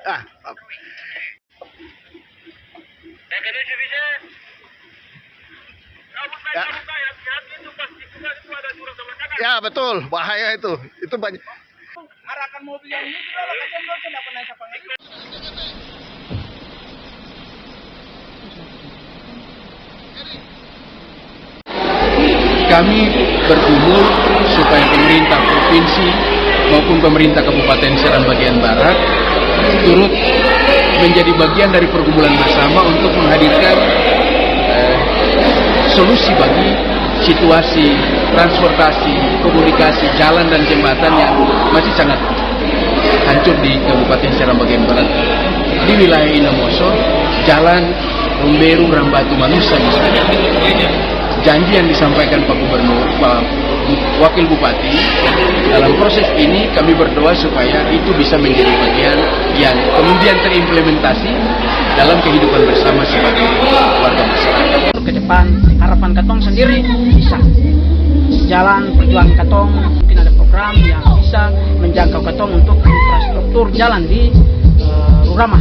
Ah, ya betul, bahaya itu. Itu banyak. Arahkan mobil yang ini juga lah, kacang dosen apa naik apa naik. Kami bergumul supaya pemerintah provinsi maupun pemerintah Kabupaten Seram bagian Barat turut menjadi bagian dari pergumulan bersama untuk menghadirkan solusi bagi situasi transportasi, komunikasi, jalan dan jembatan yang masih sangat hancur di Kabupaten Seram bagian Barat. Di wilayah Inamoso, jalan Rumberu, Rambatu, Manusa misalnya. Janji yang disampaikan Pak Gubernur, Pak Wakil Bupati, dalam proses ini kami berdoa supaya itu bisa menjadi bagian yang kemudian terimplementasi dalam kehidupan bersama sebagai warga masyarakat. Ke depan harapan Katong sendiri bisa jalan perjuangan Katong, mungkin ada program yang bisa menjangkau Katong untuk infrastruktur jalan di Rurama.